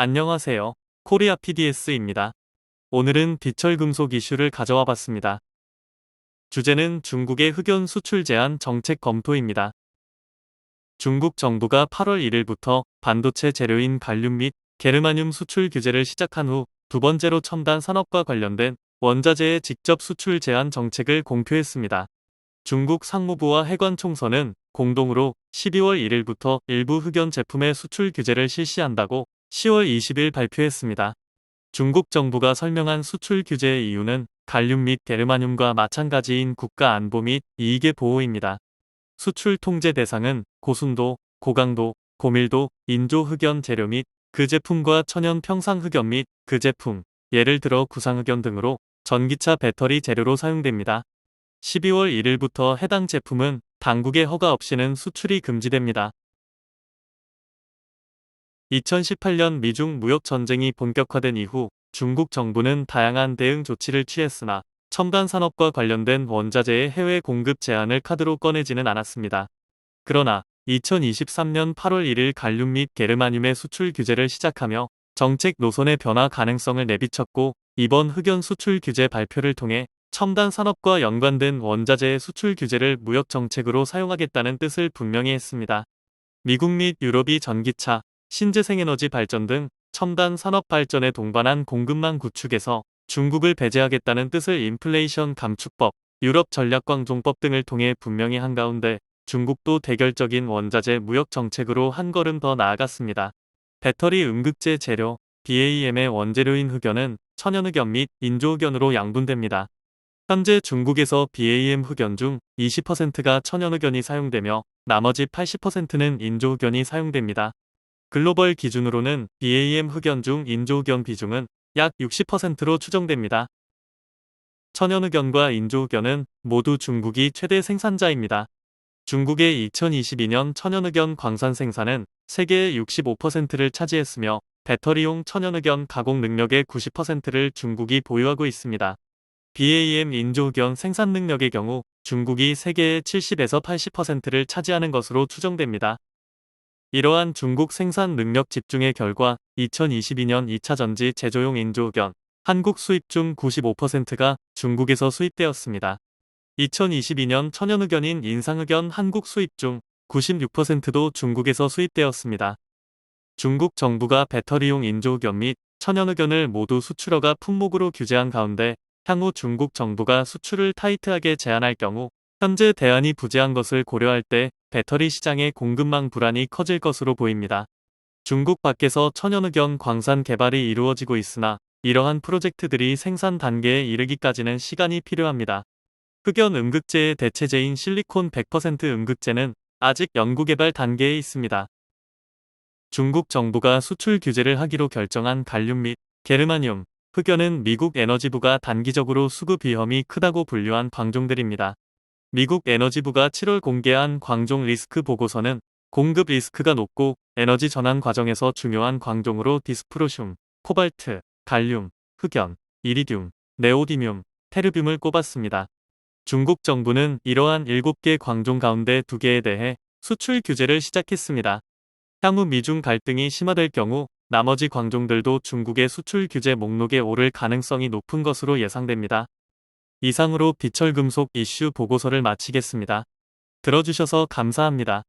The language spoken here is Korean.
안녕하세요. 코리아 PDS입니다. 오늘은 비철금속 이슈를 가져와 봤습니다. 주제는 중국의 흑연 수출 제한 정책 검토입니다. 중국 정부가 8월 1일부터 반도체 재료인 갈륨 및 게르마늄 수출 규제를 시작한 후 두 번째로 첨단 산업과 관련된 원자재의 직접 수출 제한 정책을 공표했습니다. 중국 상무부와 해관총서는 공동으로 12월 1일부터 일부 흑연 제품의 수출 규제를 실시한다고 10월 20일 발표했습니다. 중국 정부가 설명한 수출 규제의 이유는 갈륨 및 게르마늄과 마찬가지인 국가 안보 및 이익의 보호입니다. 수출 통제 대상은 고순도, 고강도, 고밀도, 인조 흑연 재료 및 그 제품과 천연 평상 흑연 및 그 제품, 예를 들어 구상 흑연 등으로 전기차 배터리 재료로 사용됩니다. 12월 1일부터 해당 제품은 당국의 허가 없이는 수출이 금지됩니다. 2018년 미중 무역 전쟁이 본격화된 이후 중국 정부는 다양한 대응 조치를 취했으나 첨단 산업과 관련된 원자재의 해외 공급 제한을 카드로 꺼내지는 않았습니다. 그러나 2023년 8월 1일 갈륨 및 게르마늄의 수출 규제를 시작하며 정책 노선의 변화 가능성을 내비쳤고, 이번 흑연 수출 규제 발표를 통해 첨단 산업과 연관된 원자재의 수출 규제를 무역 정책으로 사용하겠다는 뜻을 분명히 했습니다. 미국 및 유럽이 전기차, 신재생에너지 발전 등 첨단 산업 발전에 동반한 공급망 구축에서 중국을 배제하겠다는 뜻을 인플레이션 감축법, 유럽 전략광종법 등을 통해 분명히 한 가운데 중국도 대결적인 원자재 무역 정책으로 한 걸음 더 나아갔습니다. 배터리 음극재 재료, BAM의 원재료인 흑연은 천연흑연 및 인조흑연으로 양분됩니다. 현재 중국에서 BAM 흑연 중 20%가 천연흑연이 사용되며 나머지 80%는 인조흑연이 사용됩니다. 글로벌 기준으로는 BAM 흑연 중 인조흑연 비중은 약 60%로 추정됩니다. 천연흑연과 인조흑연은 모두 중국이 최대 생산자입니다. 중국의 2022년 천연흑연 광산 생산은 세계의 65%를 차지했으며 배터리용 천연흑연 가공 능력의 90%를 중국이 보유하고 있습니다. BAM 인조흑연 생산 능력의 경우 중국이 세계의 70에서 80%를 차지하는 것으로 추정됩니다. 이러한 중국 생산 능력 집중의 결과 2022년 2차 전지 제조용 인조흑연 한국 수입 중 95%가 중국에서 수입되었습니다. 2022년 천연흑연인 인상흑연 한국 수입 중 96%도 중국에서 수입되었습니다. 중국 정부가 배터리용 인조흑연 및 천연흑연을 모두 수출허가 품목으로 규제한 가운데 향후 중국 정부가 수출을 타이트하게 제한할 경우 현재 대안이 부재한 것을 고려할 때 배터리 시장의 공급망 불안이 커질 것으로 보입니다. 중국 밖에서 천연흑연 광산 개발이 이루어지고 있으나 이러한 프로젝트들이 생산 단계에 이르기까지는 시간이 필요합니다. 흑연 음극재의 대체제인 실리콘 100% 음극재는 아직 연구개발 단계에 있습니다. 중국 정부가 수출 규제를 하기로 결정한 갈륨 및 게르마늄, 흑연은 미국 에너지부가 단기적으로 수급 위험이 크다고 분류한 광종들입니다. 미국 에너지부가 7월 공개한 광종 리스크 보고서는 공급 리스크가 높고 에너지 전환 과정에서 중요한 광종으로 디스프로슘, 코발트, 갈륨, 흑연, 이리듐, 네오디뮴, 테르듐을 꼽았습니다. 중국 정부는 이러한 7개 광종 가운데 2개에 대해 수출 규제를 시작했습니다. 향후 미중 갈등이 심화될 경우 나머지 광종들도 중국의 수출 규제 목록에 오를 가능성이 높은 것으로 예상됩니다. 이상으로 비철금속 이슈 보고서를 마치겠습니다. 들어주셔서 감사합니다.